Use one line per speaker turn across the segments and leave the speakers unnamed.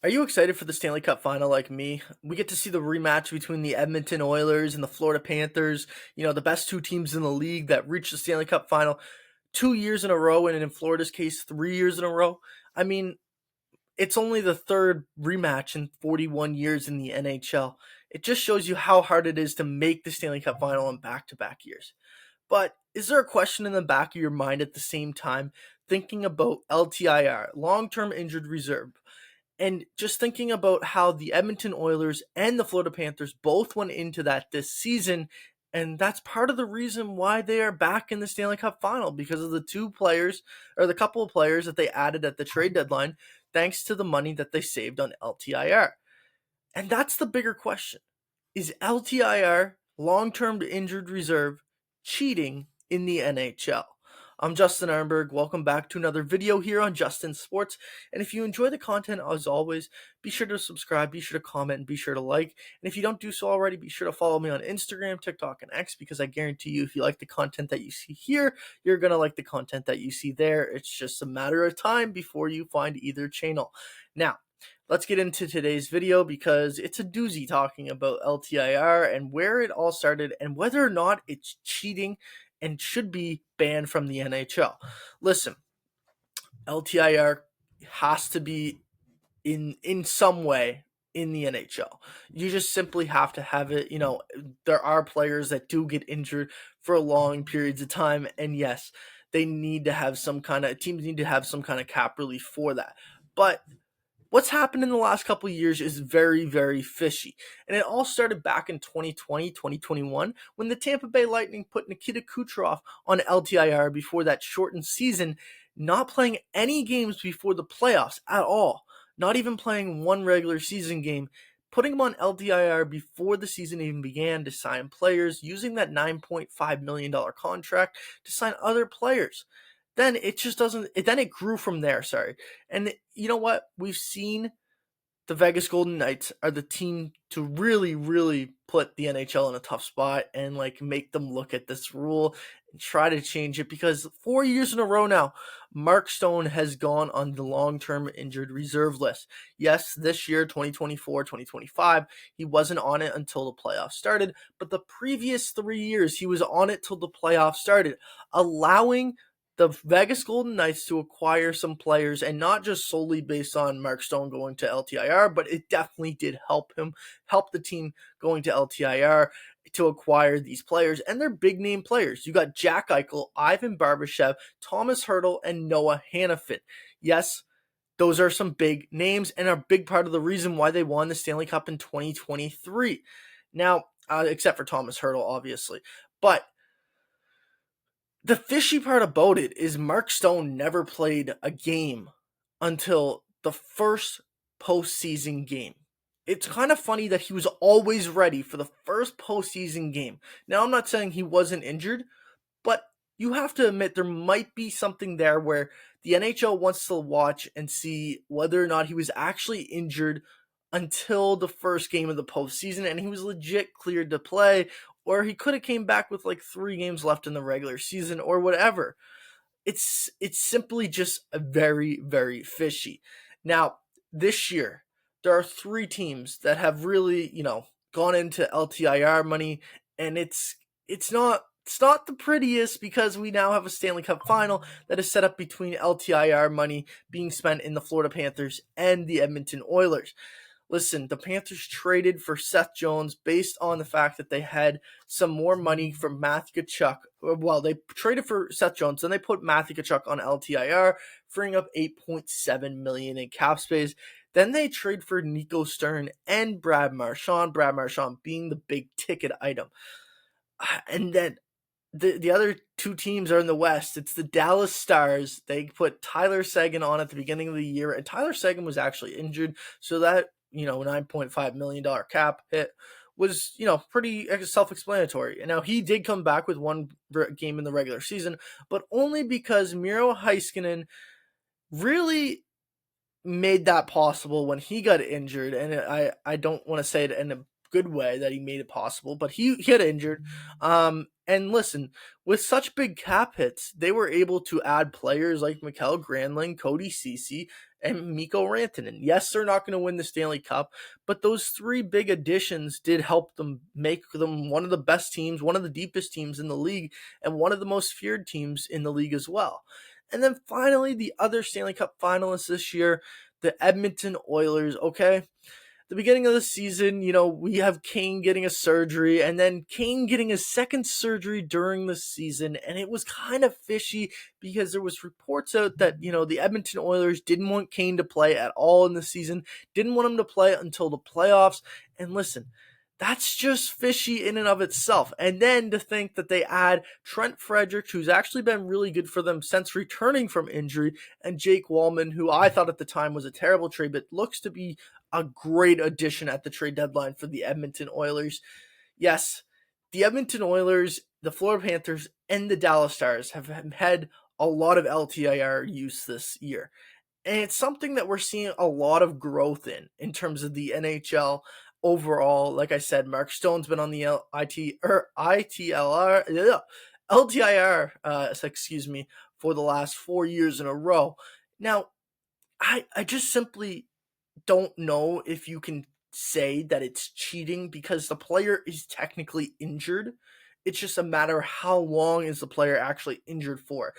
Are you excited for the Stanley Cup Final like me? We get to see the rematch between the Edmonton Oilers and the Florida Panthers, the best two teams in the league that reached the Stanley Cup Final 2 years in a row, and in Florida's case, 3 years in a row. I mean, it's only the third rematch in 41 years in the NHL. It just shows you how hard it is to make the Stanley Cup Final in back to back years. But is there a question in the back of your mind at the same time, thinking about LTIR, long term injured reserve? And just thinking about how the Edmonton Oilers and the Florida Panthers both went into that this season, and that's part of the reason why they are back in the Stanley Cup Final because of the two players or the couple of players that they added at the trade deadline, thanks to the money that they saved on LTIR. And that's the bigger question. Is LTIR, long term injured reserve, cheating in the NHL? I'm Justin Arnberg. Welcome back to another video here on Justin Sports. And if you enjoy the content, as always, be sure to subscribe, be sure to comment, and be sure to like. And if you don't do so already, be sure to follow me on Instagram, TikTok, and X, because I guarantee you, if you like the content that you see here, you're going to like the content that you see there. It's just a matter of time before you find either channel. Now, let's get into today's video because it's a doozy talking about LTIR and where it all started and whether or not it's cheating and should be banned from the NHL. Listen, LTIR has to be in some way in the NHL. You just simply have to have it. There are players that do get injured for long periods of time, and yes, they need to have teams need to have some kind of cap relief for that. But what's happened in the last couple of years is very, very fishy. And it all started back in 2020, 2021, when the Tampa Bay Lightning put Nikita Kucherov on LTIR before that shortened season, not playing any games before the playoffs at all, not even playing one regular season game, putting him on LTIR before the season even began to sign players, using that $9.5 million contract to sign other players. Then it just doesn't, then it grew from there, sorry. And you know what? We've seen the Vegas Golden Knights are the team to really, really put the NHL in a tough spot and make them look at this rule and try to change it, because 4 years in a row now, Mark Stone has gone on the long-term injured reserve list. Yes, this year, 2024, 2025, he wasn't on it until the playoffs started, but the previous 3 years, he was on it till the playoffs started, allowing the Vegas Golden Knights to acquire some players, and not just solely based on Mark Stone going to LTIR, but it definitely did help the team going to LTIR to acquire these players, and they're big name players. You got Jack Eichel, Ivan Barbashev, Thomas Hertl, and Noah Hannafin. Yes, those are some big names and are a big part of the reason why they won the Stanley Cup in 2023. Now, except for Thomas Hertl, obviously. But the fishy part about it is Mark Stone never played a game until the first postseason game. It's kind of funny that he was always ready for the first postseason game. Now, I'm not saying he wasn't injured, but you have to admit there might be something there where the NHL wants to watch and see whether or not he was actually injured until the first game of the postseason and he was legit cleared to play, or he could have came back with 3 games left in the regular season or whatever. It's simply just a very, very fishy. Now, this year, there are 3 teams that have really, gone into LTIR money, and it's not the prettiest, because we now have a Stanley Cup Final that is set up between LTIR money being spent in the Florida Panthers and the Edmonton Oilers. Listen, the Panthers traded for Seth Jones based on the fact that they had some more money from Matthew Tkachuk. Well, they traded for Seth Jones, then they put Matthew Tkachuk on LTIR, freeing up $8.7 million in cap space. Then they trade for Nico Stern and Brad Marchand being the big ticket item. And then the other 2 teams are in the West. It's the Dallas Stars. They put Tyler Seguin on at the beginning of the year, and Tyler Seguin was actually injured, so that $9.5 million cap hit was pretty self-explanatory. And now he did come back with one game in the regular season, but only because Miro Heiskanen really made that possible when he got injured. And I don't want to say it in a good way that he made it possible, but he got injured. And listen, with such big cap hits, they were able to add players like Mikael Granlund, Cody Ceci, and Mikko Rantanen. Yes, they're not going to win the Stanley Cup, but those three big additions did help them make them one of the best teams, one of the deepest teams in the league, and one of the most feared teams in the league as well. And then finally, the other Stanley Cup finalists this year, the Edmonton Oilers. Okay, the beginning of the season, we have Kane getting a surgery and then Kane getting his second surgery during the season. And it was kind of fishy because there was reports out that, the Edmonton Oilers didn't want Kane to play at all in the season, didn't want him to play until the playoffs. And listen, that's just fishy in and of itself. And then to think that they add Trent Frederick, who's actually been really good for them since returning from injury, and Jake Wallman, who I thought at the time was a terrible trade, but looks to be a great addition at the trade deadline for the Edmonton Oilers. Yes, the Edmonton Oilers, the Florida Panthers, and the Dallas Stars have had a lot of LTIR use this year. And it's something that we're seeing a lot of growth in terms of the NHL overall. Like I said, Mark Stone's been on the LTIR, for the last 4 years in a row. Now, I just simply don't know if you can say that it's cheating because the player is technically injured. It's just a matter of how long is the player actually injured for.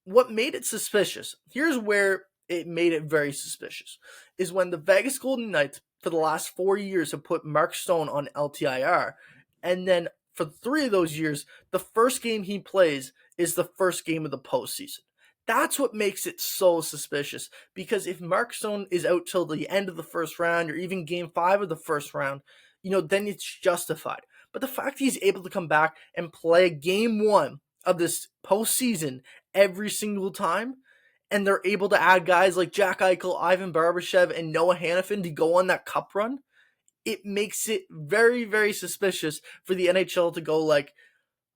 What made it suspicious, here's where it made it very suspicious, is when the Vegas Golden Knights for the last 4 years have put Mark Stone on LTIR, and then for 3 of those years, the first game he plays is the first game of the postseason. That's what makes it so suspicious, because if Mark Stone is out till the end of the first round or even game 5 of the first round, then it's justified. But the fact he's able to come back and play game 1 of this postseason every single time, and they're able to add guys like Jack Eichel, Ivan Barbashev, and Noah Hanifin to go on that cup run, it makes it very, very suspicious for the NHL to go like,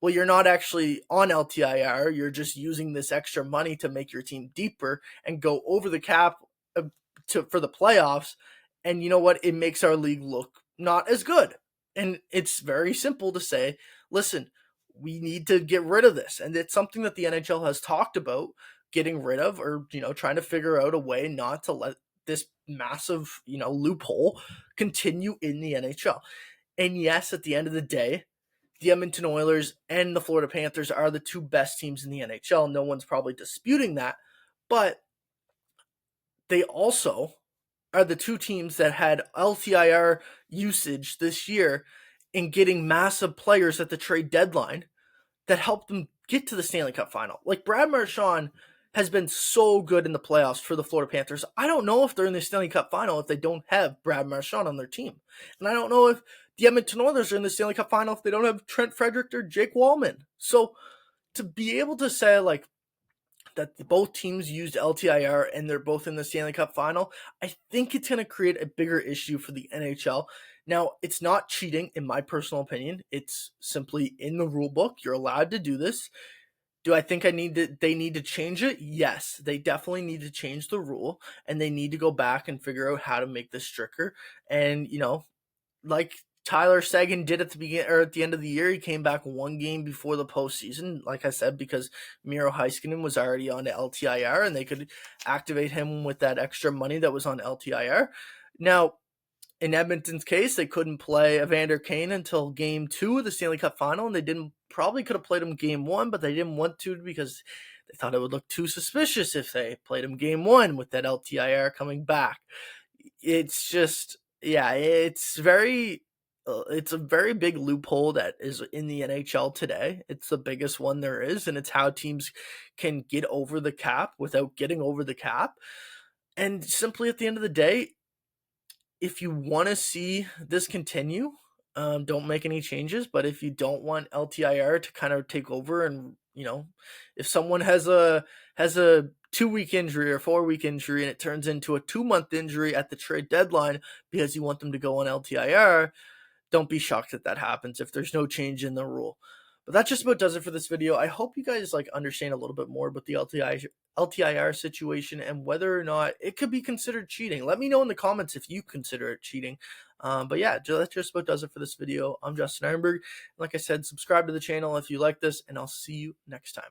well, you're not actually on LTIR, you're just using this extra money to make your team deeper and go over the cap for the playoffs. And you know what? It makes our league look not as good. And it's very simple to say, listen, we need to get rid of this. And it's something that the NHL has talked about getting rid of, or, trying to figure out a way not to let this massive, loophole continue in the NHL. And yes, at the end of the day, the Edmonton Oilers and the Florida Panthers are the two best teams in the NHL. No one's probably disputing that. But they also are the two teams that had LTIR usage this year in getting massive players at the trade deadline that helped them get to the Stanley Cup Final. Like Brad Marchand has been so good in the playoffs for the Florida Panthers. I don't know if they're in the Stanley Cup Final if they don't have Brad Marchand on their team. And I don't know if the Edmonton Oilers are in the Stanley Cup Final if they don't have Trent Frederick or Jake Wallman. So to be able to say like that both teams used LTIR and they're both in the Stanley Cup Final, I think it's going to create a bigger issue for the NHL. Now, it's not cheating in my personal opinion. It's simply in the rule book. You're allowed to do this. Do I think they need to change it? Yes, they definitely need to change the rule, and they need to go back and figure out how to make this stricter. And, like Tyler Seguin did at the end of the year, he came back one game before the postseason, like I said, because Miro Heiskanen was already on the LTIR, and they could activate him with that extra money that was on LTIR. Now, in Edmonton's case, they couldn't play Evander Kane until game 2 of the Stanley Cup Final, and they probably could have played him game 1, but they didn't want to because they thought it would look too suspicious if they played him game 1 with that LTIR coming back. It's just, it's a very big loophole that is in the NHL today. It's the biggest one there is, and it's how teams can get over the cap without getting over the cap. And simply at the end of the day, if you want to see this continue, don't make any changes. But if you don't want LTIR to kind of take over, and if someone has a 2-week injury or 4-week injury and it turns into a 2-month injury at the trade deadline because you want them to go on LTIR, don't be shocked that happens if there's no change in the rule. But that just about does it for this video. I hope you guys understand a little bit more about the LTIR situation and whether or not it could be considered cheating. Let me know in the comments if you consider it cheating. But yeah, that just about does it for this video. I'm Justin Ironberg. Like I said, subscribe to the channel if you like this, and I'll see you next time.